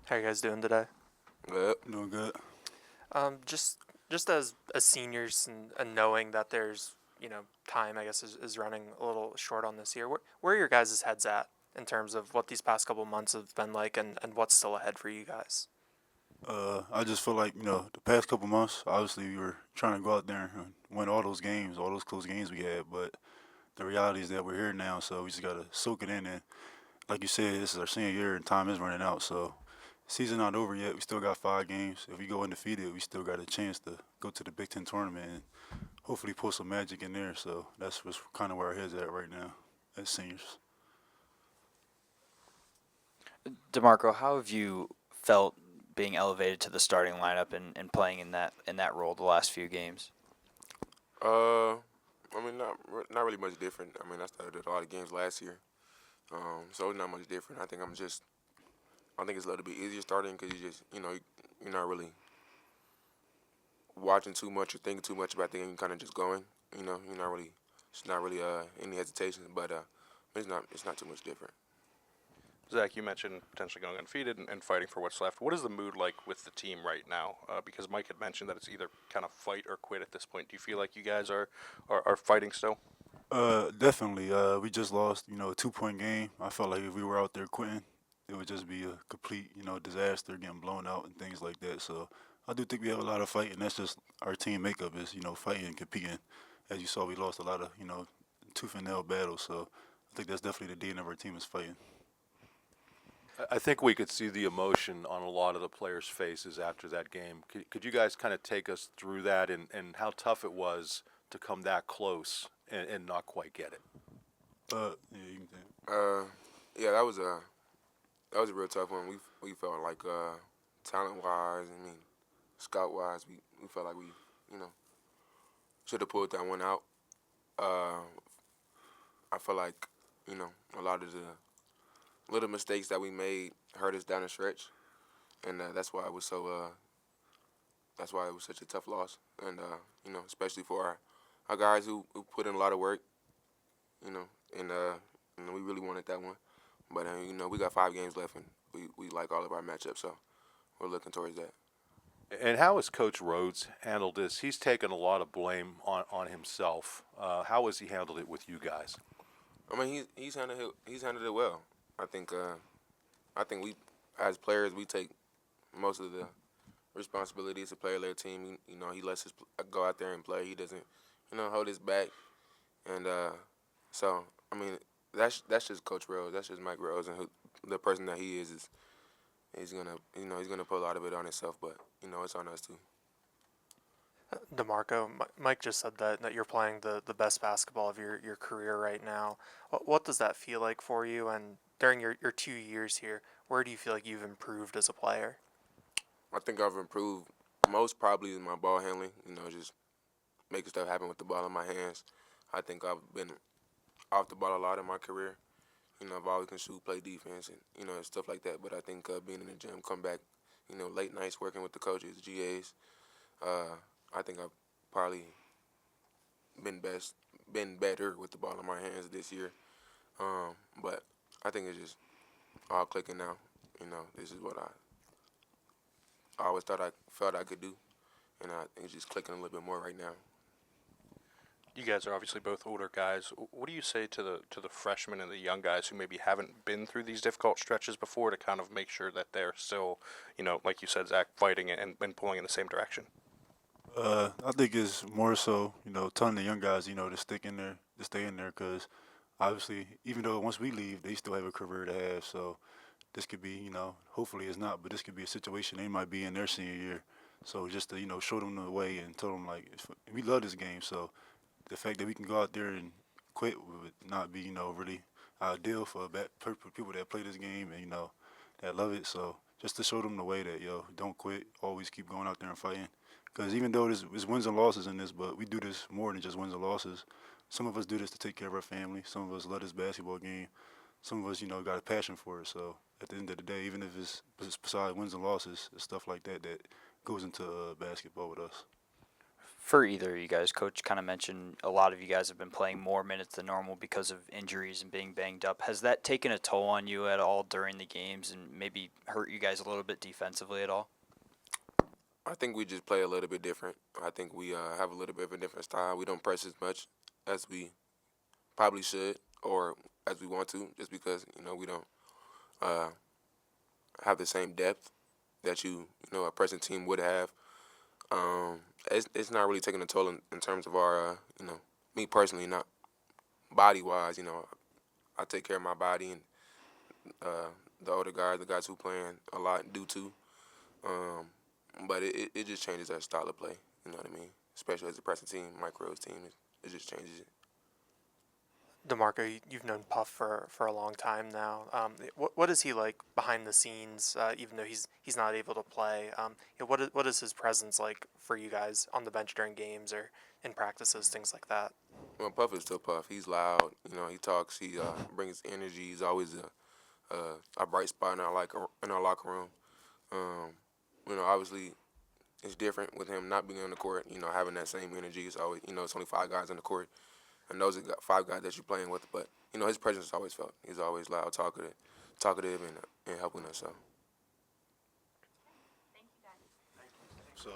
How are you guys doing today? Good. Doing good. Just as seniors and knowing that there's time, I guess, is running a little short on this year. Where are your guys' heads at in terms of what these past couple months have been like, and what's still ahead for you guys? I just feel like the past couple months, obviously we were trying to go out there and win all those games, all those close games we had. But the reality is that we're here now, so we just gotta soak it in. And like you said, this is our senior year, and time is running out. So season not over yet. We still got 5 games. If we go undefeated, we still got a chance to go to the Big Ten tournament and hopefully pull some magic in there. So that's what's kind of where our heads at right now as seniors. DeMarco, how have you felt being elevated to the starting lineup and playing in that role the last few games? Uh, I mean, not really much different. I mean, I started a lot of games last year, so it's not much different. I think it's a little bit easier starting because you're not really watching too much or thinking too much about the game. You're kind of just going. You're not really, it's not really any hesitation, but it's not too much different. Zach, you mentioned potentially going undefeated and fighting for what's left. What is the mood like with the team right now? Because Mike had mentioned that it's either kind of fight or quit at this point. Do you feel like you guys are fighting still? Definitely. We just lost, a 2 point game. I felt like if we were out there quitting, it would just be a complete, disaster, getting blown out and things like that. So I do think we have a lot of fight, and that's just our team makeup is, fighting and competing. As you saw, we lost a lot of, tooth and nail battles. So I think that's definitely the DNA of our team is fighting. I think we could see the emotion on a lot of the players' faces after that game. Could you guys kind of take us through that and how tough it was to come that close and not quite get it? Yeah, you can think. Yeah, that was a real tough one. We felt like talent wise, I mean, scout wise, we felt like we should have pulled that one out. Uh, I feel like a lot of the little mistakes that we made hurt us down the stretch, and that's why it was so. That's why it was such a tough loss, and especially for our guys who put in a lot of work, and we really wanted that one, but we got 5 games left, and we like all of our matchups, so we're looking towards that. And how has Coach Rhodes handled this? He's taken a lot of blame on himself. How has he handled it with you guys? I mean, he's handled it well. I think we as players we take most of the responsibility as a player-led team. He lets us go out there and play. He doesn't hold his back, and so I mean that's just Coach Rose. That's just Mike Rose, and the person that he is he's gonna put a lot of it on himself, but it's on us too. DeMarco, Mike just said that you're playing the best basketball of your career right now. What does that feel like for you? And during your 2 years here, where do you feel like you've improved as a player? I think I've improved most probably in my ball handling. Just making stuff happen with the ball in my hands. I think I've been off the ball a lot in my career. I've always can shoot, play defense, and stuff like that. But I think being in the gym, come back, late nights working with the coaches, GAs. I think I've probably been better with the ball in my hands this year. But I think it's just all clicking now. This is what I always thought I felt I could do, and I think it's just clicking a little bit more right now. You guys are obviously both older guys. What do you say to the freshmen and the young guys who maybe haven't been through these difficult stretches before to kind of make sure that they're still, like you said, Zach, fighting and pulling in the same direction? I think it's more so, telling the young guys, to stick in there, to stay in there, because obviously, even though once we leave, they still have a career to have. So this could be, hopefully it's not, but this could be a situation they might be in their senior year. So just to, show them the way and tell them, like, we love this game. So the fact that we can go out there and quit would not be, really ideal for people that play this game and, that love it. So just to show them the way that, don't quit, always keep going out there and fighting. Because even though there's wins and losses in this, but we do this more than just wins and losses. Some of us do this to take care of our family. Some of us love this basketball game. Some of us, got a passion for it. So at the end of the day, even if it's besides wins and losses, it's stuff like that that goes into basketball with us. For either of you guys, Coach kind of mentioned a lot of you guys have been playing more minutes than normal because of injuries and being banged up. Has that taken a toll on you at all during the games and maybe hurt you guys a little bit defensively at all? I think we just play a little bit different. I think we have a little bit of a different style. We don't press as much as we probably should or as we want to, just because we don't uh, have the same depth that a pressing team would have. It's not really taking a toll in terms of our me personally, not body wise. I take care of my body, and the older guys, the guys who playing a lot do too. But it just changes our style of play. You know what I mean? Especially as a pressing team, Mike Rose team, it just changes it. DeMarco, you've known Puff for a long time now. What is he like behind the scenes? Even though he's not able to play, what is his presence like for you guys on the bench during games or in practices, things like that? Well, Puff is still Puff. He's loud. He talks. He brings energy. He's always a bright spot in our locker room. Obviously, it's different with him not being on the court. Having that same energy. It's always it's only 5 guys on the court. And those are 5 guys that you're playing with, but his presence is always felt. He's always loud, talkative, and helping us. So. So.